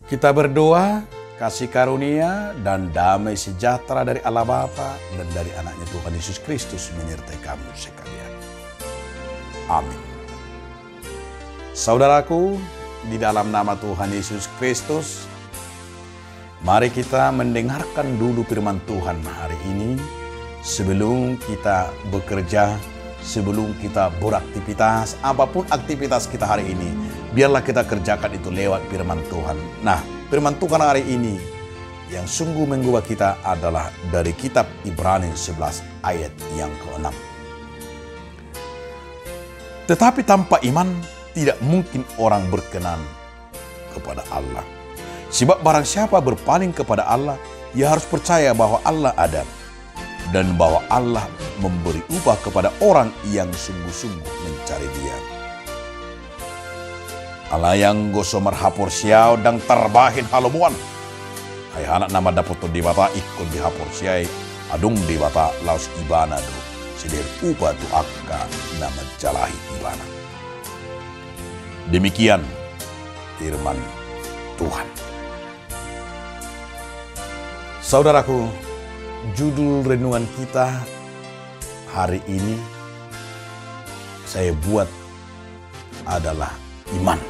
Kita berdoa, kasih karunia dan damai sejahtera dari Allah Bapa dan dari anaknya Tuhan Yesus Kristus menyertai kamu sekalian. Amin. Saudaraku, di dalam nama Tuhan Yesus Kristus, mari kita mendengarkan dulu firman Tuhan hari ini sebelum kita bekerja, sebelum kita beraktivitas, apapun aktivitas kita hari ini, biarlah kita kerjakan itu lewat firman Tuhan. Nah, firman Tuhan hari ini yang sungguh mengubah kita adalah dari kitab Ibrani 11 ayat yang ke-6. Tetapi tanpa iman tidak mungkin orang berkenan kepada Allah. Sebab barang siapa berpaling kepada Allah, ia harus percaya bahwa Allah ada dan bahwa Allah memberi upah kepada orang yang sungguh-sungguh mencari Dia. Allah yang goso merhapur siau dan terbahin halomuan. Hai anak nama dapoto di bata ikut dihapur siai adung di bata laus ibana do. Sidir upah tu akka nama jalahi ibana. Demikian firman Tuhan. Saudaraku, judul renungan kita hari ini saya buat adalah iman.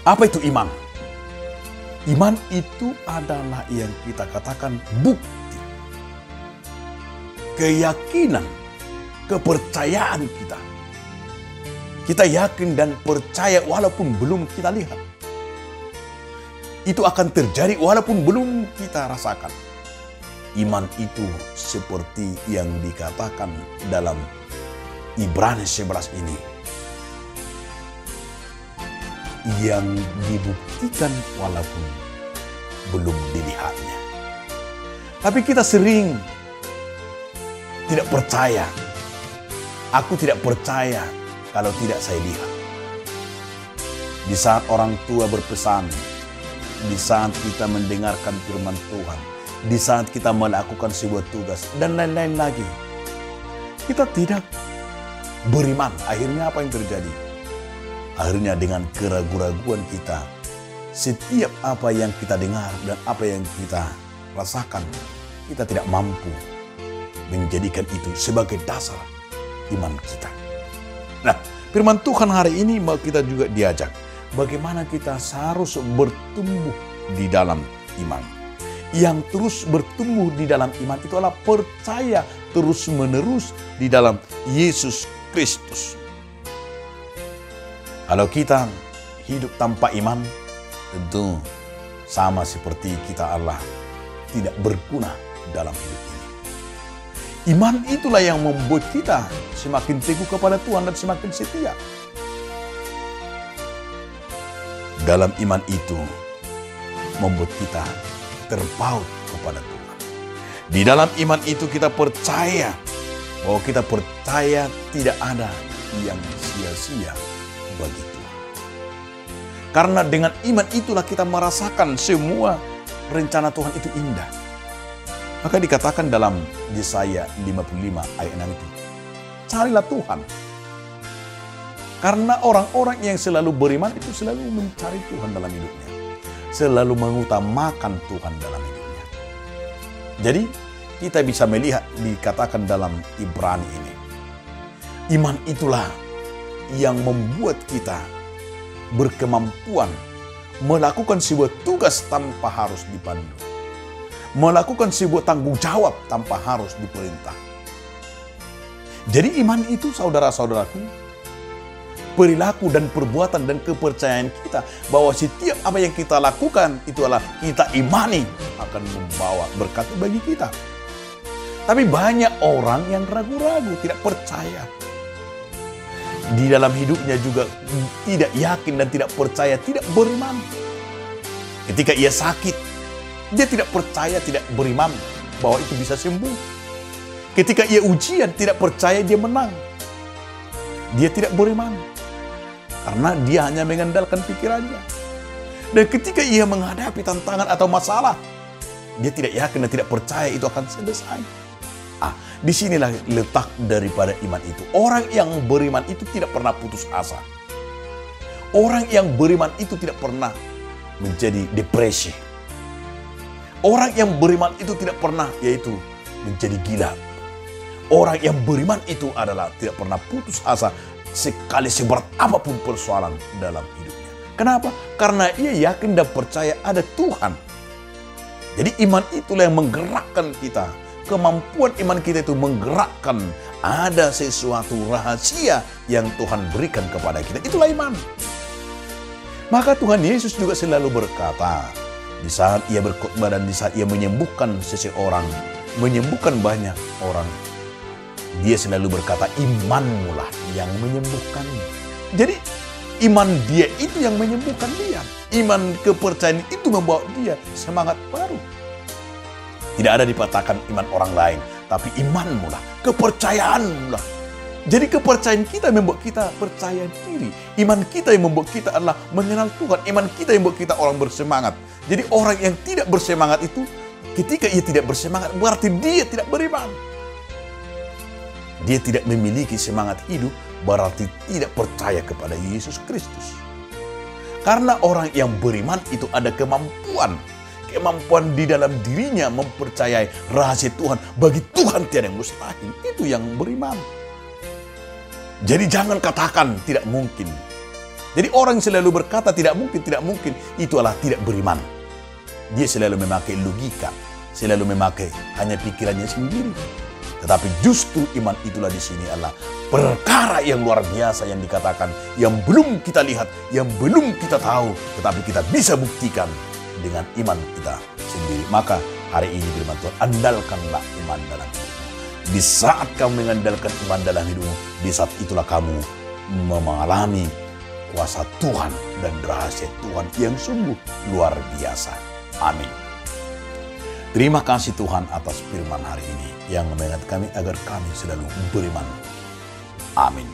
Apa itu iman? Iman itu adalah yang kita katakan bukti, keyakinan, kepercayaan kita. Kita yakin dan percaya walaupun belum kita lihat. Itu akan terjadi walaupun belum kita rasakan. Iman itu seperti yang dikatakan dalam Ibrani 11 ini. Yang dibuktikan walaupun belum dilihatnya. Tapi kita sering tidak percaya. Aku tidak percaya kalau tidak saya lihat. Di saat orang tua berpesan, di saat kita mendengarkan firman Tuhan, di saat kita melakukan sebuah tugas, dan lain-lain lagi. Kita tidak beriman. Akhirnya apa yang terjadi? Akhirnya dengan keraguan-raguan kita, setiap apa yang kita dengar dan apa yang kita rasakan, kita tidak mampu menjadikan itu sebagai dasar iman kita. Nah, firman Tuhan hari ini mau kita juga diajak bagaimana kita harus bertumbuh di dalam iman. Yang terus bertumbuh di dalam iman itu adalah percaya terus-menerus di dalam Yesus Kristus. Kalau kita hidup tanpa iman, tentu sama seperti kita Allah tidak berguna dalam hidup ini. Iman itulah yang membuat kita semakin teguh kepada Tuhan dan semakin setia. Dalam iman itu membuat kita terpaut kepada Tuhan. Di dalam iman itu kita percaya bahwa kita percaya tidak ada yang sia-sia bagi Tuhan. Karena dengan iman itulah kita merasakan semua rencana Tuhan itu indah. Maka dikatakan dalam Yesaya 55 ayat 6 itu, carilah Tuhan. Karena orang-orang yang selalu beriman itu selalu mencari Tuhan dalam hidupnya. Selalu mengutamakan Tuhan dalam hidupnya. Jadi kita bisa melihat dikatakan dalam Ibrani ini. Iman itulah yang membuat kita berkemampuan melakukan sebuah tugas tanpa harus dipandu. Melakukan sebuah tanggung jawab tanpa harus diperintah. Jadi iman itu saudara-saudaraku, perilaku dan perbuatan dan kepercayaan kita bahwa setiap apa yang kita lakukan itu adalah kita imani akan membawa berkat bagi kita. Tapi banyak orang yang ragu-ragu, tidak percaya. Di dalam hidupnya juga tidak yakin dan tidak percaya, tidak beriman. Ketika ia sakit, dia tidak percaya, tidak beriman bahwa itu bisa sembuh. Ketika ia ujian, tidak percaya dia menang. Dia tidak beriman. Karena dia hanya mengandalkan pikirannya. Dan ketika ia menghadapi tantangan atau masalah, dia tidak yakin dan tidak percaya itu akan selesai. Disinilah letak daripada iman itu. Orang yang beriman itu tidak pernah putus asa. Orang yang beriman itu tidak pernah menjadi depresi. Orang yang beriman itu tidak pernah yaitu menjadi gila. Orang yang beriman itu adalah tidak pernah putus asa sekali seberat apapun persoalan dalam hidupnya. Kenapa? Karena ia yakin dan percaya ada Tuhan. Jadi iman itulah yang menggerakkan kita. Kemampuan iman kita itu menggerakkan ada sesuatu rahasia yang Tuhan berikan kepada kita. Itulah iman. Maka Tuhan Yesus juga selalu berkata, di saat ia berkhotbah dan di saat ia menyembuhkan seseorang, menyembuhkan banyak orang, dia selalu berkata, imanmu lah yang menyembuhkanmu. Jadi iman dia itu yang menyembuhkan dia. Iman kepercayaan itu membawa dia semangat baru. Tidak ada dipatahkan iman orang lain, tapi imanmu lah, kepercayaanmu lah. Jadi kepercayaan kita membuat kita percaya diri. Iman kita yang membuat kita adalah mengenal Tuhan. Iman kita yang membuat kita orang bersemangat. Jadi orang yang tidak bersemangat itu, ketika ia tidak bersemangat, berarti dia tidak beriman. Dia tidak memiliki semangat hidup, berarti tidak percaya kepada Yesus Kristus. Karena orang yang beriman itu ada kemampuan di dalam dirinya mempercayai rahasia Tuhan. Bagi Tuhan tiada yang mustahil. Itu yang beriman. Jadi jangan katakan tidak mungkin. Jadi orang yang selalu berkata tidak mungkin, itu adalah tidak beriman. Dia selalu memakai logika, selalu memakai hanya pikirannya sendiri. Tetapi justru iman itulah di sini adalah perkara yang luar biasa yang dikatakan, yang belum kita lihat, yang belum kita tahu, tetapi kita bisa buktikan dengan iman kita sendiri. Maka hari ini firman Tuhan, andalkanlah iman dalam hidupmu. Di saat kamu mengandalkan iman dalam hidupmu, di saat itulah kamu mengalami kuasa Tuhan dan rahasia Tuhan yang sungguh luar biasa. Amin. Terima kasih Tuhan atas firman hari ini yang mengingat kami agar kami selalu beriman. Amin.